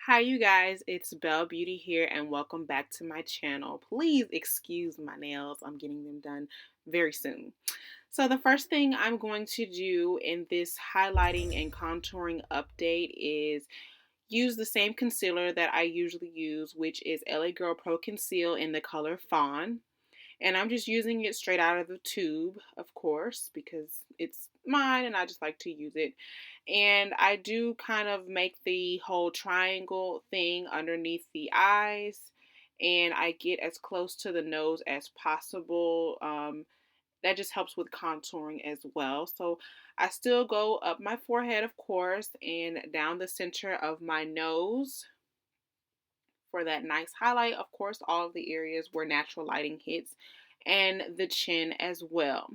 Hi you guys, it's Belle Beauty here and welcome back to my channel. Please excuse my nails, I'm getting them done very soon. So the first thing I'm going to do in this highlighting and contouring update is use the same concealer that I usually use, which is LA Girl Pro Conceal in the color Fawn. And I'm just using it straight out of the tube, of course, because it's mine and I just like to use it. And I do kind of make the whole triangle thing underneath the eyes, and I get as close to the nose as possible. That just helps with contouring as well. So I still go up my forehead, of course, and down the center of my nose for that nice highlight. Of course, all of the areas where natural lighting hits, and the chin as well.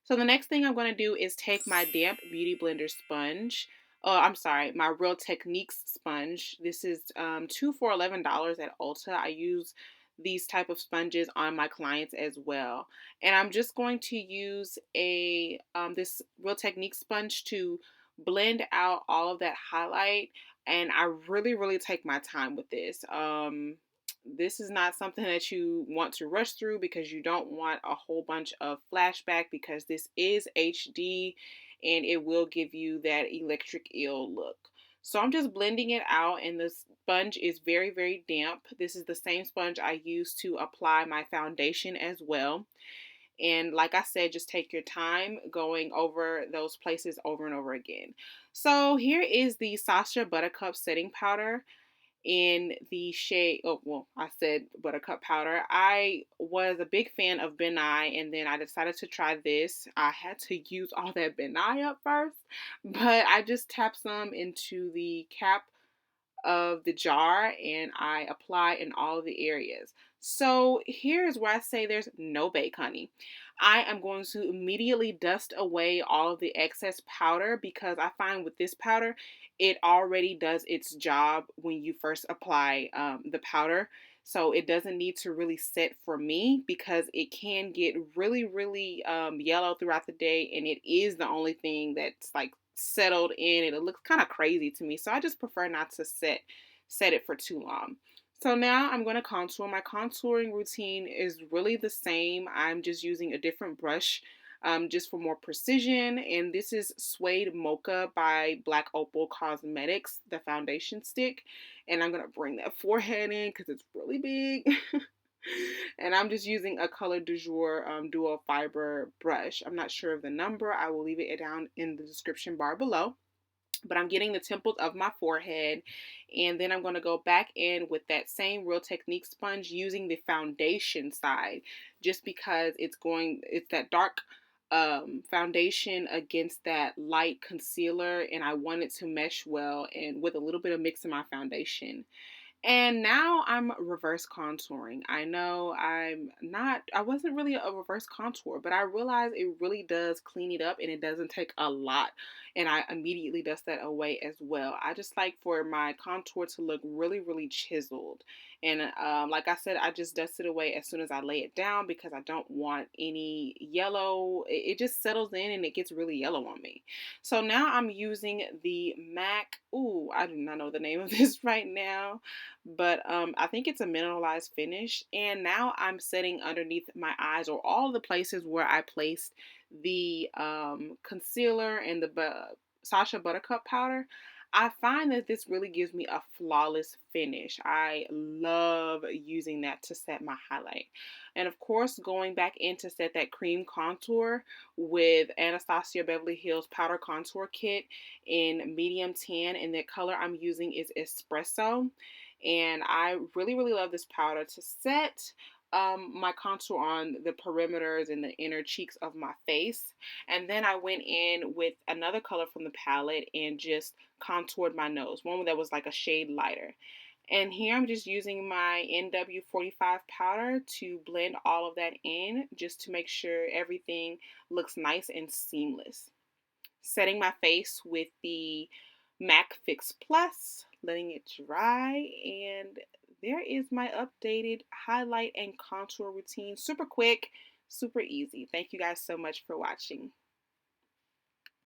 So the next thing I'm going to do is take my damp beauty blender sponge. I'm sorry, my Real Techniques sponge. This is 2 for $11 at Ulta. I use these type of sponges on my clients as well. And I'm just going to use a this Real Techniques sponge to blend out all of that highlight. And I really take my time with this. This is not something that you want to rush through because you don't want a whole bunch of flashback, because this is HD and it will give you that electric eel look. So I'm just blending it out, and the sponge is very damp. This is the same sponge I use to apply my foundation as well. And like I said, just take your time going over those places over and over again. So here is the Sacha Buttercup setting powder in the shade, oh well, I said Buttercup powder. I was a big fan of Ben Nye, and then I decided to try this. I had to use all that Ben Nye up first, but I just tapped some into the cap of the jar and I apply in all of the areas. So here's where I say there's no bake, honey. I am going to immediately dust away all of the excess powder, because I find with this powder, it already does its job when you first apply the powder. So it doesn't need to really set for me, because it can get really yellow throughout the day, and it is the only thing that's like settled in, and it looks kind of crazy to me. So I just prefer not to set it for too long. So now I'm going to contour. My contouring routine is really the same. I'm just using a different brush just for more precision. And this is Suede Mocha by Black Opal Cosmetics, the foundation stick. And I'm going to bring that forehead in because it's really big. And I'm just using a Color du Jour dual fiber brush. I'm not sure of the number. I will leave it down in the description bar below. But I'm getting the temples of my forehead, and then I'm going to go back in with that same Real Technique sponge using the foundation side, just because it's that dark foundation against that light concealer, and I want it to mesh well and with a little bit of mix in my foundation. And now I'm reverse contouring. I know I wasn't really a reverse contour, but I realized it really does clean it up and it doesn't take a lot. And I immediately dust that away as well. I just like for my contour to look really chiseled. And like I said, I just dust it away as soon as I lay it down, because I don't want any yellow. It just settles in and it gets really yellow on me. So now I'm using the MAC. Ooh, I do not know the name of this right now, but I think it's a mineralized finish. And now I'm setting underneath my eyes, or all the places where I placed the concealer and the Sacha Buttercup powder. I find that this really gives me a flawless finish. I love using that to set my highlight. And of course, going back in to set that cream contour with Anastasia Beverly Hills Powder Contour Kit in medium tan, and the color I'm using is Espresso. And I really love this powder to set my contour on the perimeters and the inner cheeks of my face. And then I went in with another color from the palette and just contoured my nose, one that was like a shade lighter. And here I'm just using my NW45 powder to blend all of that in, just to make sure everything looks nice and seamless. Setting my face with the MAC Fix Plus, letting it dry, and there is my updated highlight and contour routine. Super quick, super easy. Thank you guys so much for watching.